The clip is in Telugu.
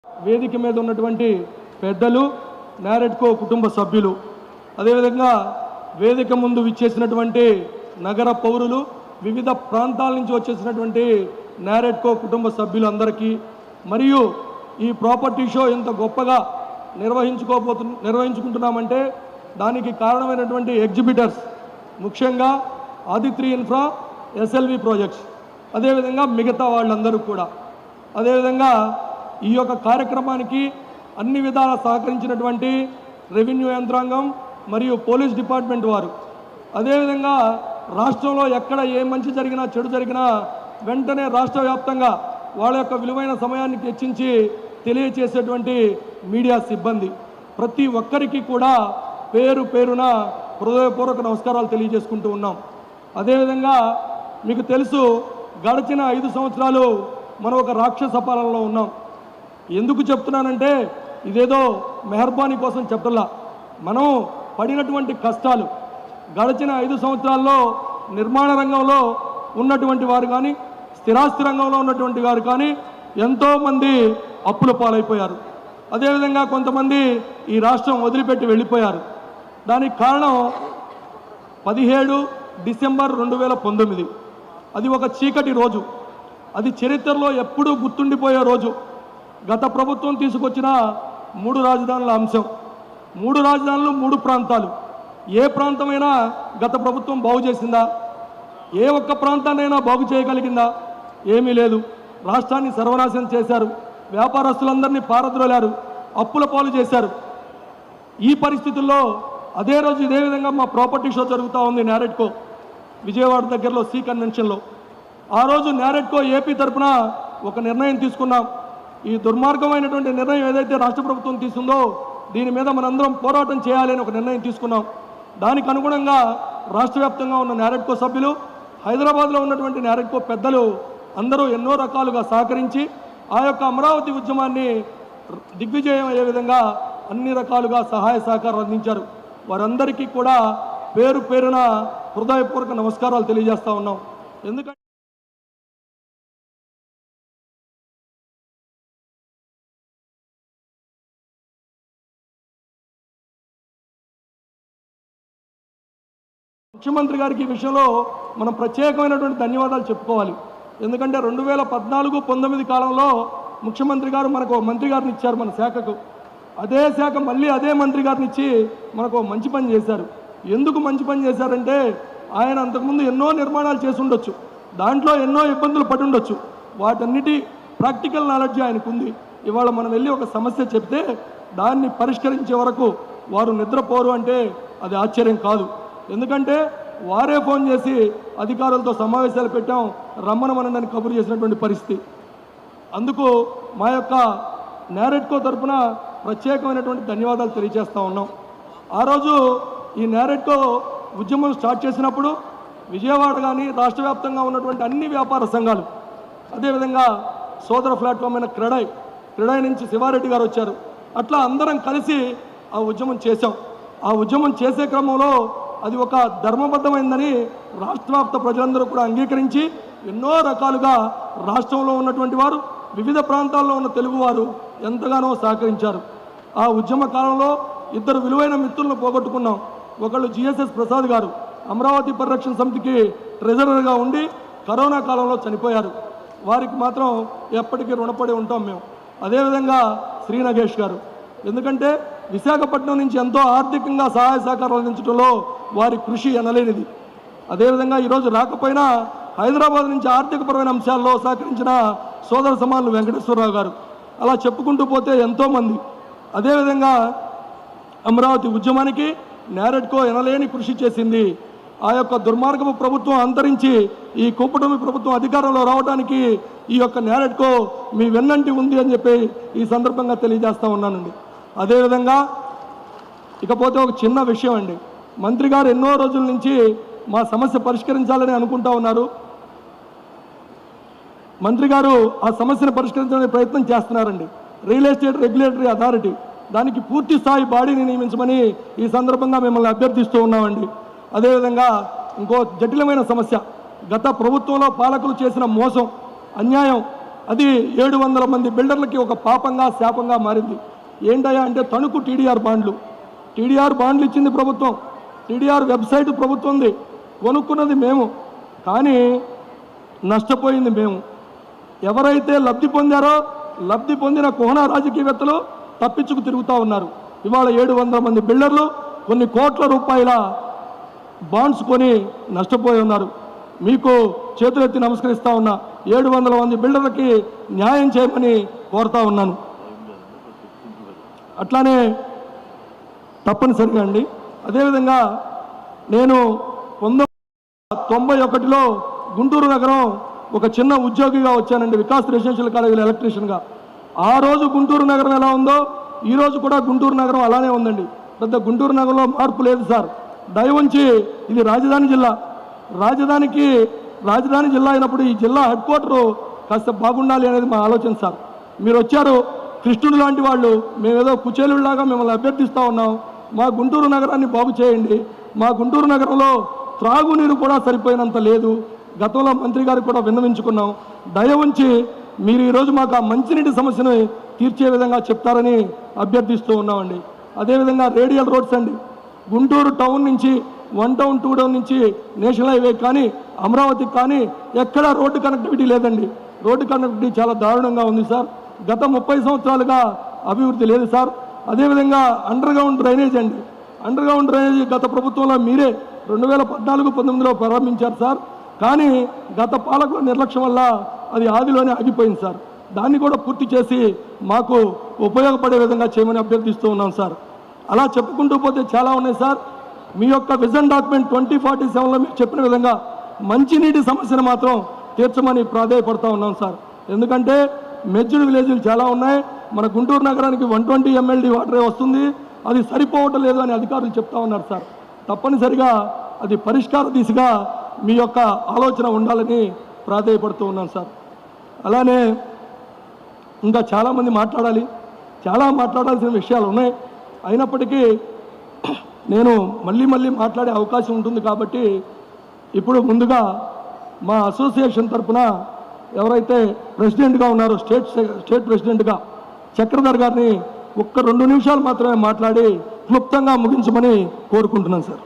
వేదిక మీద ఉన్నటువంటి పెద్దలు, నారెడ్కో కుటుంబ సభ్యులు, అదేవిధంగా వేదిక ముందు విచ్చేసినటువంటి నగర పౌరులు, వివిధ ప్రాంతాల నుంచి వచ్చేసినటువంటి నారెడ్కో కుటుంబ సభ్యులందరికీ, మరియు ఈ ప్రాపర్టీ షో ఇంత గొప్పగా నిర్వహించుకుంటున్నామంటే దానికి కారణమైనటువంటి ఎగ్జిబిటర్స్, ముఖ్యంగా ఆదిత్రి ఇన్ఫ్రా, ఎస్ఎల్వి ప్రాజెక్ట్స్, అదేవిధంగా మిగతా వాళ్ళందరూ కూడా, అదేవిధంగా ఈ యొక్క కార్యక్రమానికి అన్ని విధాల సహకరించినటువంటి రెవెన్యూ యంత్రాంగం మరియు పోలీస్ డిపార్ట్మెంట్ వారు, అదేవిధంగా రాష్ట్రంలో ఎక్కడ ఏ మంచి జరిగినా చెడు జరిగినా వెంటనే రాష్ట్ర వ్యాప్తంగా వాళ్ళ యొక్క విలువైన సమయాన్ని వెచ్చించి తెలియచేసేటువంటి మీడియా సిబ్బంది, ప్రతి ఒక్కరికి కూడా పేరు పేరున హృదయపూర్వక నమస్కారాలు తెలియజేసుకుంటూ ఉన్నాం. అదేవిధంగా మీకు తెలుసు, గడిచిన 5 సంవత్సరాలు మనం ఒక రాక్షస పాలనలో ఉన్నాం. ఎందుకు చెప్తున్నానంటే ఇదేదో మెహర్బానీ కోసం చెప్పలా, మనం పడినటువంటి కష్టాలు గడిచిన 5 సంవత్సరాల్లో నిర్మాణ రంగంలో ఉన్నటువంటి వారు కానీ, స్థిరాస్తి రంగంలో ఉన్నటువంటి వారు కానీ ఎంతోమంది అప్పుల పాలైపోయారు. అదేవిధంగా కొంతమంది ఈ రాష్ట్రం వదిలిపెట్టి వెళ్ళిపోయారు. దానికి కారణం 17 డిసెంబర్ 2019. అది ఒక చీకటి రోజు, అది చరిత్రలో ఎప్పుడూ గుర్తుండిపోయే రోజు. గత ప్రభుత్వం తీసుకొచ్చిన 3 రాజధానుల అంశం, 3 రాజధానులు 3 ప్రాంతాలు. ఏ ప్రాంతమైనా గత ప్రభుత్వం బాగు చేసిందా? ఏ ఒక్క ప్రాంతాన్నైనా బాగు చేయగలిగిందా? ఏమీ లేదు. రాష్ట్రాన్ని సర్వనాశనం చేశారు, వ్యాపారస్తులందరినీ పారద్రోలారు, అప్పుల పాలు చేశారు. ఈ పరిస్థితుల్లో అదే రోజు ఇదే విధంగా మా ప్రాపర్టీ షో జరుగుతూ ఉంది నారెడ్కో విజయవాడ దగ్గరలో సి కన్వెన్షన్లో. ఆ రోజు నారెడ్కో ఏపీ తరఫున ఒక నిర్ణయం తీసుకున్నాం. ఈ దుర్మార్గమైనటువంటి నిర్ణయం ఏదైతే రాష్ట్ర ప్రభుత్వం తీసుకుందో దీని మీద మనందరం పోరాటం చేయాలని ఒక నిర్ణయం తీసుకున్నాం. దానికి అనుగుణంగా రాష్ట్ర వ్యాప్తంగా ఉన్న నారెడ్కో సభ్యులు, హైదరాబాద్లో ఉన్నటువంటి నారెడ్కో పెద్దలు అందరూ ఎన్నో రకాలుగా సహకరించి ఆ యొక్క అమరావతి ఉద్యమాన్ని దిగ్విజయం అయ్యే విధంగా అన్ని రకాలుగా సహాయ సహకారం అందించారు. వారందరికీ కూడా పేరు పేరున హృదయపూర్వక నమస్కారాలు తెలియజేస్తూ ఉన్నాం. ఎందుకంటే ముఖ్యమంత్రి గారికి ఈ విషయంలో మనం ప్రత్యేకమైనటువంటి ధన్యవాదాలు చెప్పుకోవాలి. ఎందుకంటే 2014-19 కాలంలో ముఖ్యమంత్రి గారు మనకు మంత్రి గారిని ఇచ్చారు మన శాఖకు. అదే శాఖ మళ్ళీ అదే మంత్రి గారిని ఇచ్చి మనకు మంచి పని చేశారు. ఎందుకు మంచి పని చేశారంటే ఆయన అంతకుముందు ఎన్నో నిర్మాణాలు చేసి ఉండొచ్చు, దాంట్లో ఎన్నో ఇబ్బందులు పడి ఉండొచ్చు, వాటన్నిటి ప్రాక్టికల్ నాలెడ్జ్ ఆయనకు ఉంది. ఇవాళ మనం వెళ్ళి ఒక సమస్య చెప్తే దాన్ని పరిష్కరించే వరకు వారు నిద్రపోరు అంటే అది ఆశ్చర్యం కాదు. ఎందుకంటే వారే ఫోన్ చేసి అధికారులతో సమావేశాలు పెట్టాం, రమ్మనమనని కబురు చేసినటువంటి పరిస్థితి. అందుకు మా యొక్క నారెడ్కో తరఫున ప్రత్యేకమైనటువంటి ధన్యవాదాలు తెలియజేస్తూ ఉన్నాం. ఆ రోజు ఈ నారెడ్కో ఉద్యమం స్టార్ట్ చేసినప్పుడు విజయవాడ కానీ రాష్ట్ర వ్యాప్తంగా ఉన్నటువంటి అన్ని వ్యాపార సంఘాలు, అదేవిధంగా సోదర ప్లాట్ఫామ్ అయిన క్రెడై నుంచి శివారెడ్డి గారు వచ్చారు, అట్లా అందరం కలిసి ఆ ఉద్యమం చేశాం. ఆ ఉద్యమం చేసే క్రమంలో అది ఒక ధర్మబద్ధమైందని రాష్ట్ర వ్యాప్త ప్రజలందరూ కూడా అంగీకరించి ఎన్నో రకాలుగా రాష్ట్రంలో ఉన్నటువంటి వారు, వివిధ ప్రాంతాల్లో ఉన్న తెలుగువారు ఎంతగానో సహకరించారు. ఆ ఉద్యమ కాలంలో 2 విలువైన మిత్రులను పోగొట్టుకున్నాం. ఒకళ్ళు జిఎస్ఎస్ ప్రసాద్ గారు అమరావతి పరిరక్షణ సమితికి ట్రెజరర్గా ఉండి కరోనా కాలంలో చనిపోయారు. వారికి మాత్రం ఎప్పటికీ రుణపడి ఉంటాం మేము. అదేవిధంగా శ్రీ నగేష్ గారు, ఎందుకంటే విశాఖపట్నం నుంచి ఎంతో ఆర్థికంగా సహాయ సహకారాలు అందించడంలో వారి కృషి ఎనలేనిది. అదేవిధంగా ఈరోజు రాకపోయినా హైదరాబాద్ నుంచి ఆర్థికపరమైన అంశాల్లో సహకరించిన సోదర సమానులు వెంకటేశ్వరరావు గారు, అలా చెప్పుకుంటూ పోతే ఎంతోమంది. అదేవిధంగా అమరావతి ఉద్యమానికి నారెడ్కో ఎనలేని కృషి చేసింది. ఆ యొక్క దుర్మార్గపు ప్రభుత్వం అంతరించి ఈ కుప్పటమి ప్రభుత్వం అధికారంలో రావడానికి ఈ యొక్క నారెడ్కో మీ వెన్నంటి ఉంది అని చెప్పి ఈ సందర్భంగా తెలియజేస్తూ ఉన్నానండి. అదేవిధంగా ఇకపోతే ఒక చిన్న విషయం అండి, మంత్రి గారు ఎన్నో రోజుల నుంచి మా సమస్య పరిష్కరించాలని అనుకుంటా ఉన్నారు. మంత్రి గారు ఆ సమస్యను పరిష్కరించడానికి ప్రయత్నం చేస్తున్నారండి. రియల్ ఎస్టేట్ రెగ్యులేటరీ అథారిటీ, దానికి పూర్తి స్థాయి బాడీని నియమించమని ఈ సందర్భంగా మిమ్మల్ని అభ్యర్థిస్తూ ఉన్నామండి. అదేవిధంగా ఇంకో జటిలమైన సమస్య, గత ప్రభుత్వంలో పాలకులు చేసిన మోసం, అన్యాయం, అది 700 మంది బిల్డర్లకి ఒక పాపంగా శాపంగా మారింది. ఏంటయ్యా అంటే తణుకు టీడీఆర్ బాండ్లు ఇచ్చింది ప్రభుత్వం, టీడీఆర్ వెబ్సైట్ ప్రభుత్వంది, కొనుక్కున్నది మేము, కానీ నష్టపోయింది మేము. ఎవరైతే లబ్ధి పొందారో లబ్ధి పొందిన కోహనా రాజకీయవేత్తలు తప్పించుకు తిరుగుతూ ఉన్నారు. ఇవాళ 700 మంది బిల్డర్లు కొన్ని కోట్ల రూపాయల బాండ్స్ కొని నష్టపోయి ఉన్నారు. మీకు చేతులెత్తి నమస్కరిస్తూ ఉన్నా. 700 మంది బిల్డర్లకి న్యాయం చేయమని కోరుతా ఉన్నాను. అట్లానే తప్పనిసరిగా అండి. అదేవిధంగా నేను 1991లో గుంటూరు నగరం ఒక చిన్న ఉద్యోగిగా వచ్చానండి, వికాస్ రెసిడెన్షియల్ కాలేజీలో ఎలక్ట్రీషియన్గా. ఆ రోజు గుంటూరు నగరం ఎలా ఉందో ఈ రోజు కూడా గుంటూరు నగరం అలానే ఉందండి. పెద్ద గుంటూరు నగరంలో మార్పు లేదు సార్. దయవుంచి ఇది రాజధాని జిల్లా, రాజధాని జిల్లా అయినప్పుడు ఈ జిల్లా హెడ్ క్వార్టరు కాస్త బాగుండాలి అనేది మా ఆలోచన సార్. మీరు వచ్చారు కృష్ణుడు లాంటి వాళ్ళు, మేమేదో కుచేలులాగా మిమ్మల్ని అభ్యర్థిస్తూ ఉన్నాం. మా గుంటూరు నగరాన్ని బాగు చేయండి. మా గుంటూరు నగరంలో త్రాగునీరు కూడా సరిపోయినంత లేదు. గతంలో మంత్రి గారికి కూడా విన్నవించుకున్నాం. దయ ఉంచి మీరు ఈరోజు మాకు ఆ మంచినీటి సమస్యను తీర్చే విధంగా చెప్తారని అభ్యర్థిస్తూ ఉన్నామండి. అదేవిధంగా రేడియల్ రోడ్స్ అండి, గుంటూరు టౌన్ నుంచి 1 టౌన్ 2 టౌన్ నుంచి నేషనల్ హైవే కానీ అమరావతికి కానీ ఎక్కడా రోడ్డు కనెక్టివిటీ లేదండి. రోడ్డు కనెక్టివిటీ చాలా దారుణంగా ఉంది సార్. గత 30 సంవత్సరాలుగా అభివృద్ధి లేదు సార్. అదేవిధంగా అండర్ గ్రౌండ్ డ్రైనేజ్ అండి, అండర్ గ్రౌండ్ డ్రైనేజ్ గత ప్రభుత్వంలో మీరే 2014-19లో ప్రారంభించారు సార్. కానీ గత పాలకుల నిర్లక్ష్యం వల్ల అది ఆదిలోనే ఆగిపోయింది సార్. దాన్ని కూడా పూర్తి చేసి మాకు ఉపయోగపడే విధంగా చేయమని అభ్యర్థిస్తూ ఉన్నాం సార్. అలా చెప్పుకుంటూ పోతే చాలా ఉన్నాయి సార్. మీ యొక్క విజన్ డాక్యుమెంట్ 2047లో మీరు చెప్పిన విధంగా మంచినీటి సమస్యను మాత్రం తీర్చమని ప్రాధాయపడుతూ ఉన్నాం సార్. ఎందుకంటే మెజ్డ్ విలేజ్లు చాలా ఉన్నాయి. మన గుంటూరు నగరానికి 120 MLD వాటరే వస్తుంది, అది సరిపోవటం లేదు అని అధికారులు చెప్తా ఉన్నారు సార్. తప్పనిసరిగా అది పరిష్కార దిశగా మీ యొక్క ఆలోచన ఉండాలని ప్రాధాయపడుతూ ఉన్నాను సార్. అలానే ఇంకా చాలామంది మాట్లాడాల్సిన విషయాలు ఉన్నాయి. అయినప్పటికీ నేను మళ్ళీ మాట్లాడే అవకాశం ఉంటుంది కాబట్టి ఇప్పుడు ముందుగా మా అసోసియేషన్ తరఫున ఎవరైతే ప్రెసిడెంట్గా ఉన్నారో స్టేట్ ప్రెసిడెంట్గా చక్రధర్ గారిని ఒక్క 2 నిమిషాలు మాత్రమే మాట్లాడి క్లుప్తంగా ముగించమని కోరుకుంటున్నాను సార్.